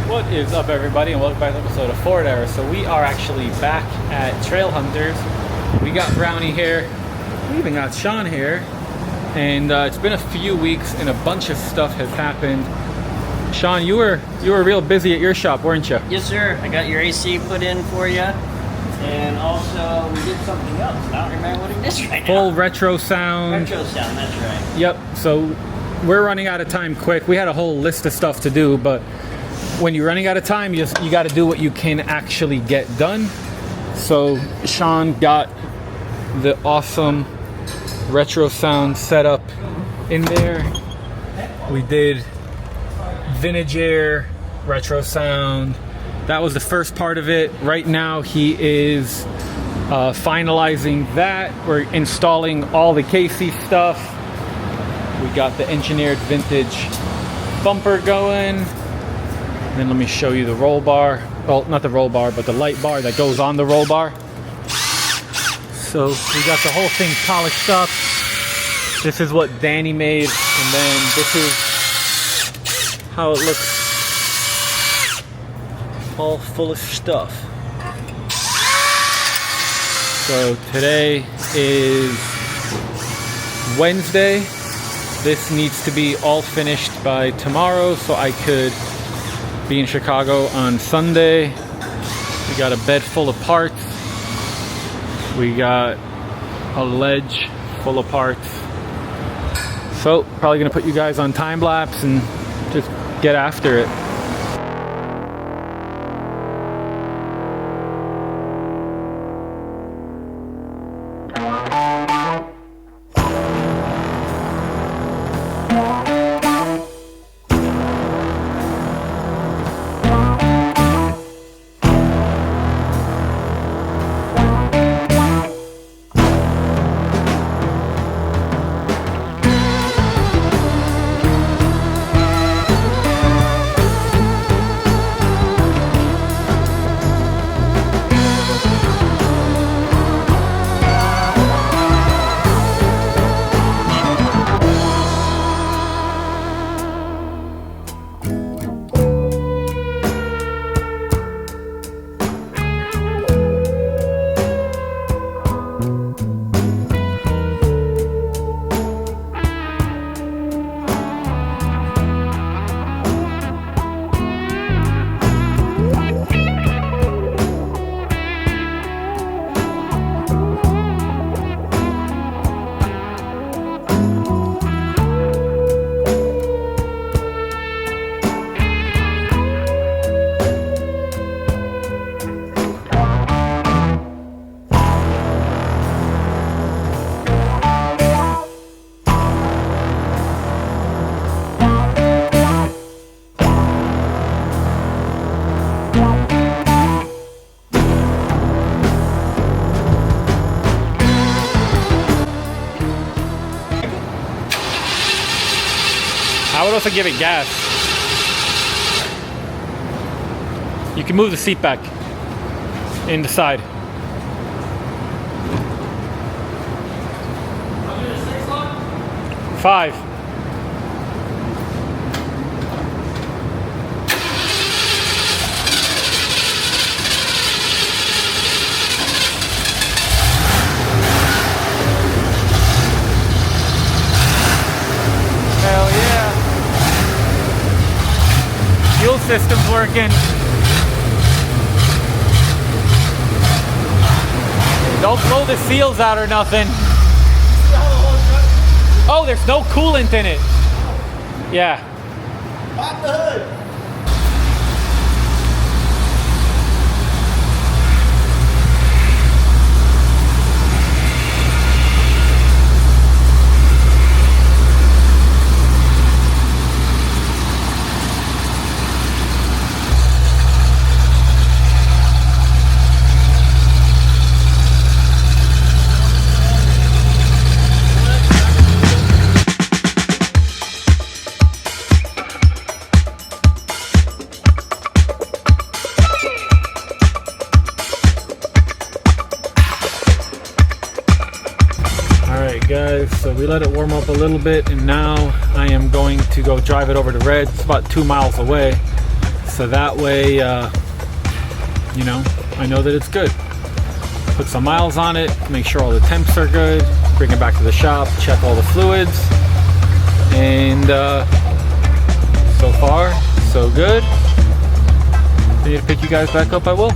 What is up, everybody, and welcome back to an episode of Ford Era. So we are actually back at Trail Hunters. We got Brownie here. We even got Sean here. And it's been a few weeks and a bunch of stuff has happened. Sean, you were real busy at your shop, weren't you? Yes, sir. I got your AC put in for you. And also, we did something else. I don't remember what it is right now. Full RetroSound. RetroSound, that's right. Yep. So we're running out of time quick. We had a whole list of stuff to do, but when you're running out of time, you got to do what you can actually get done. So Sean got the awesome RetroSound setup in there. We did Vintage Air, RetroSound. That was the first part of it. Right now he is finalizing that. We're installing all the KC stuff. We got the engineered vintage bumper going. Then let me show you the roll bar. Well, not the roll bar, but the light bar that goes on the roll bar. So we got the whole thing polished up. This is what Danny made, and then this is how it looks, all full of stuff. So today is Wednesday. This needs to be all finished by tomorrow so I could be in Chicago on Sunday. We got a bed full of parts. We got a ledge full of parts. So probably gonna put you guys on time lapse and just get after it. I would also give it gas. You can move the seat back in the side. Five. Hell yeah. Fuel system's working. Don't blow the seals out or nothing. Oh, there's no coolant in it. Yeah. Pop the hood. Guys, so we let it warm up a little bit, and now I am going to go drive it over to Red. It's about 2 miles away, So that way, you know, I know that it's good. Put some miles on it, make sure all the temps are good, bring it back to the shop, check all the fluids, and so far, so good. If I need to pick you guys back up, I will.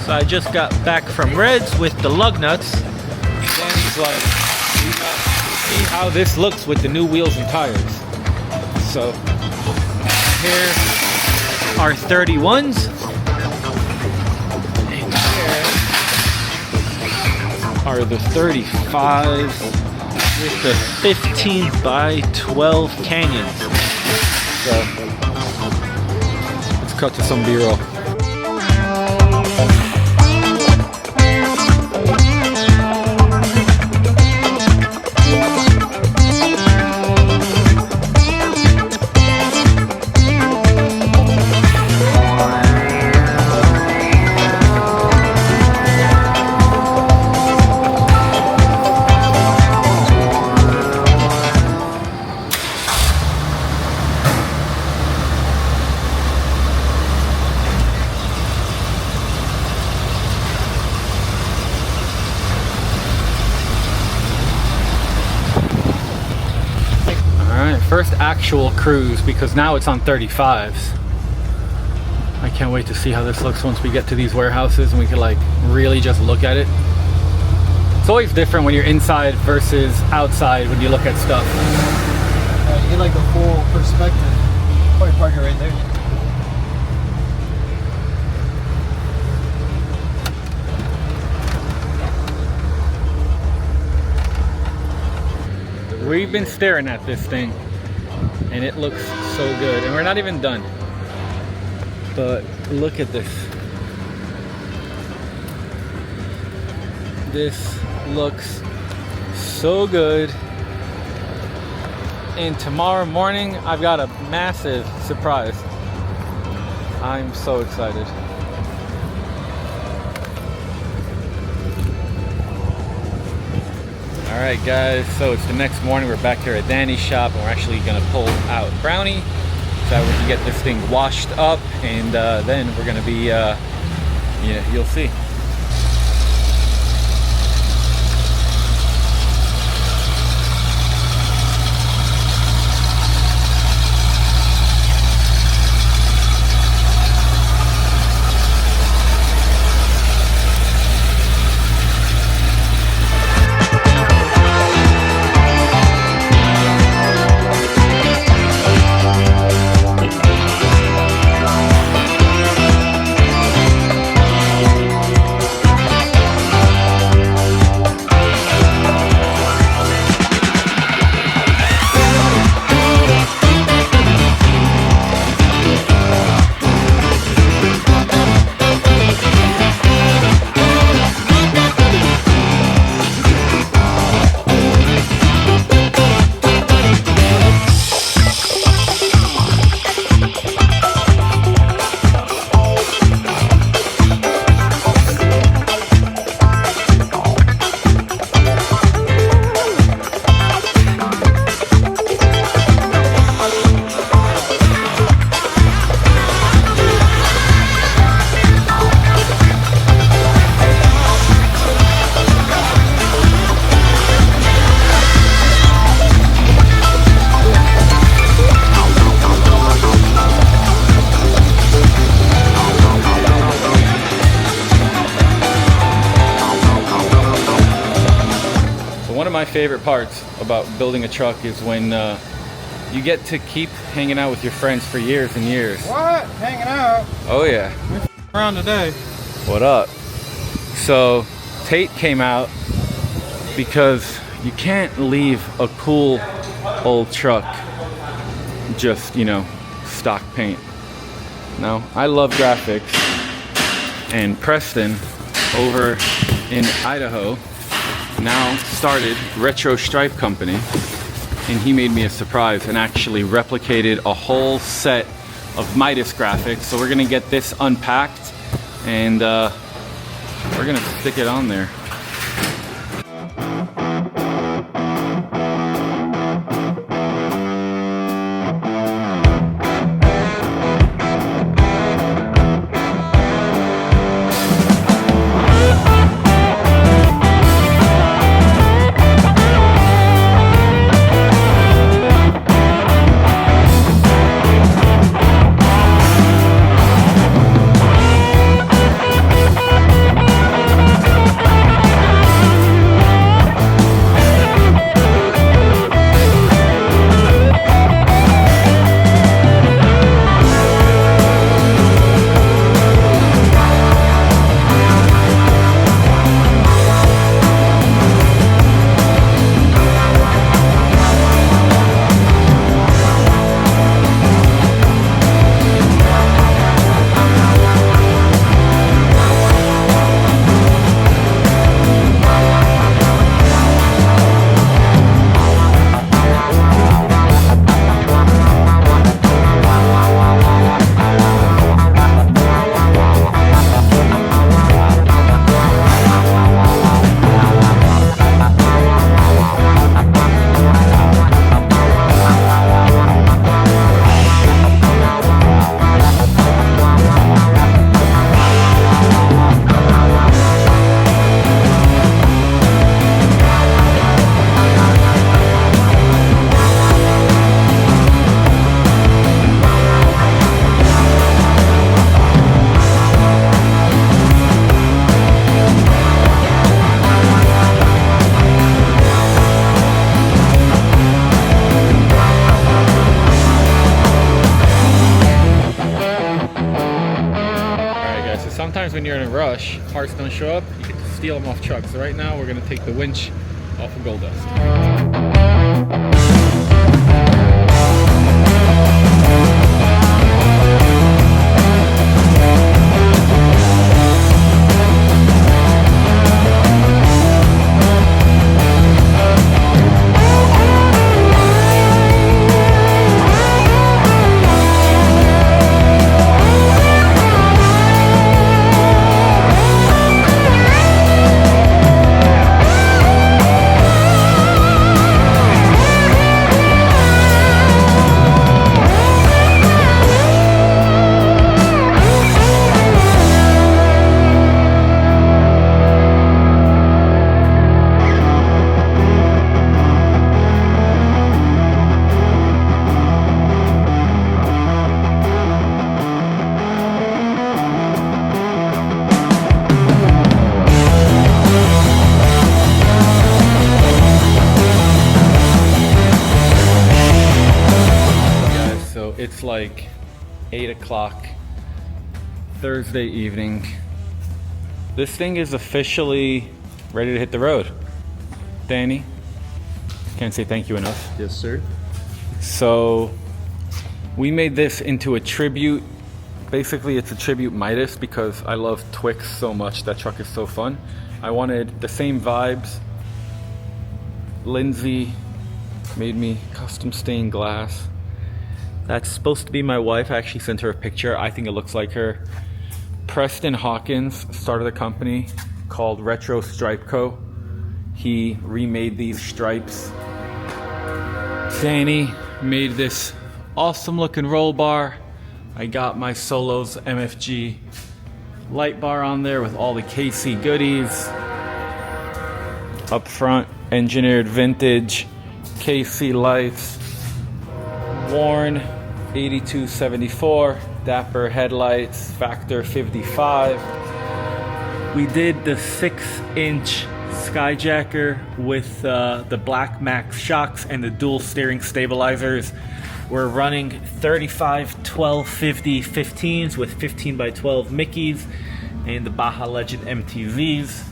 So I just got back from Reds with the lug nuts. Danny's like, see how this looks with the new wheels and tires. So here are 31s. And here are the 35s with the 15 by 12 Canyons. So let's cut to some B-roll. First actual cruise, because now it's on 35s. I can't wait to see how this looks once we get to these warehouses and we can like really just look at it. It's always different when you're inside versus outside when you look at stuff. You get like the full perspective. Probably park it right there. We've been staring at this thing and it looks so good, and we're not even done. But look at this. This looks so good. And tomorrow morning I've got a massive surprise. I'm so excited. Alright guys, so it's the next morning. We're back here at Danny's shop and we're actually going to pull out Brownie so that we can get this thing washed up, and then we're going to be, yeah, you'll see. One of my favorite parts about building a truck is when you get to keep hanging out with your friends for years and years. What? Hanging out? Oh yeah. We're around today. What up? So Tate came out because you can't leave a cool old truck just, you know, stock paint. Now, I love graphics, and Preston over in Idaho now started Retro Stripe Company, and he made me a surprise and actually replicated a whole set of Midas graphics. So we're gonna get this unpacked and we're gonna stick it on there. sometimes when you're in a rush, parts don't show up, you can steal them off trucks. So right now we're gonna take the winch off of Gold Dust. It's like 8 o'clock Thursday evening. This thing is officially ready to hit the road. Danny, can't say thank you enough. Yes, sir. So we made this into a tribute. Basically, it's a tribute Midas because I love Twix so much. That truck is so fun. I wanted the same vibes. Lindsey made me custom stained glass. That's supposed to be my wife. I actually sent her a picture. I think it looks like her. Preston Hawkins started a company called Retro Stripe Co. He remade these stripes. Danny made this awesome looking roll bar. I got my Solos MFG light bar on there with all the KC goodies. Up front, engineered vintage KC lights. Warn 8274, Dapper headlights, factor 55. We did the 6-inch Skyjacker with the Black Max shocks and the dual steering stabilizers. We're running 35 1250 15s with 15x12 Mickeys and the Baja Legend MTZs.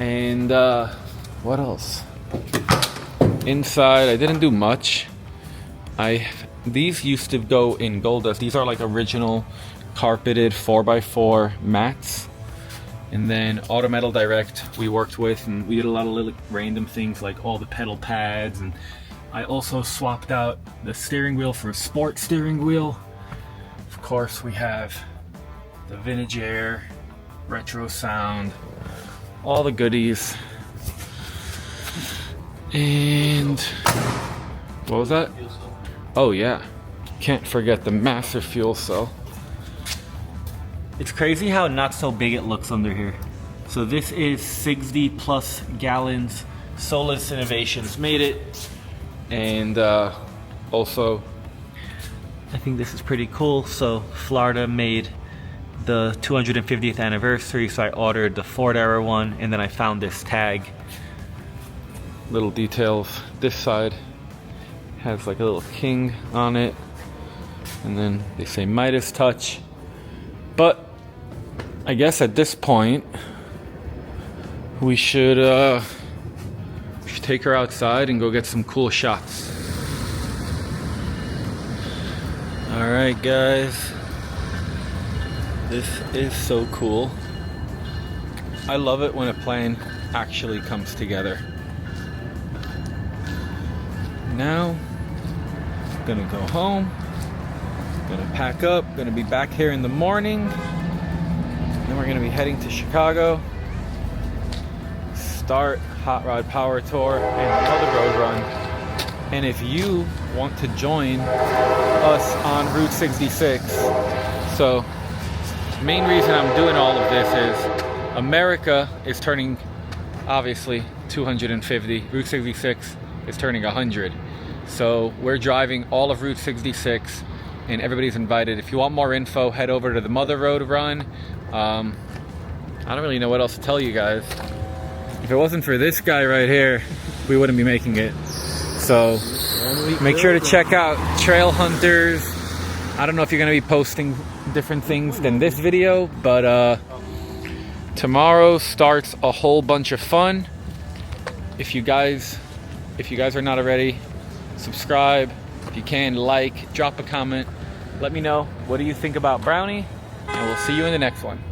And what else? Inside, I didn't do much. These used to go in Gold Dust. These are like original carpeted 4x4 mats. And then Auto Metal Direct we worked with, and we did a lot of little random things like all the pedal pads. And I also swapped out the steering wheel for a sport steering wheel. Of course, we have the Vintage Air, RetroSound, all the goodies. And what was that? Oh yeah, can't forget the massive fuel cell. It's crazy how not so big it looks under here. So this is 60 plus gallons. Soulless Innovations made it. And also, I think this is pretty cool. So Florida made the 250th anniversary, so I ordered the Ford era one, and then I found this tag. Little details. This side has like a little king on it, and then they say Midas touch. But I guess at this point we should take her outside and go get some cool shots. All right, guys, this is so cool. I love it when a plan actually comes together. Now gonna go home, gonna pack up, gonna be back here in the morning, then we're gonna be heading to Chicago, start Hot Rod Power Tour and another road run. And if you want to join us on Route 66, so main reason I'm doing all of this is America is turning, obviously, 250. Route 66 is turning 100. So we're driving all of Route 66 and everybody's invited. If you want more info, head over to the Mother Road Run. I don't really know what else to tell you guys. If it wasn't for this guy right here, we wouldn't be making it. So make sure to check out Trail Hunters I don't know if you're going to be posting different things than this video, but tomorrow starts a whole bunch of fun. If you guys are not already, subscribe. If you can, like, drop a comment. Let me know, what do you think about Brownie? And we'll see you in the next one.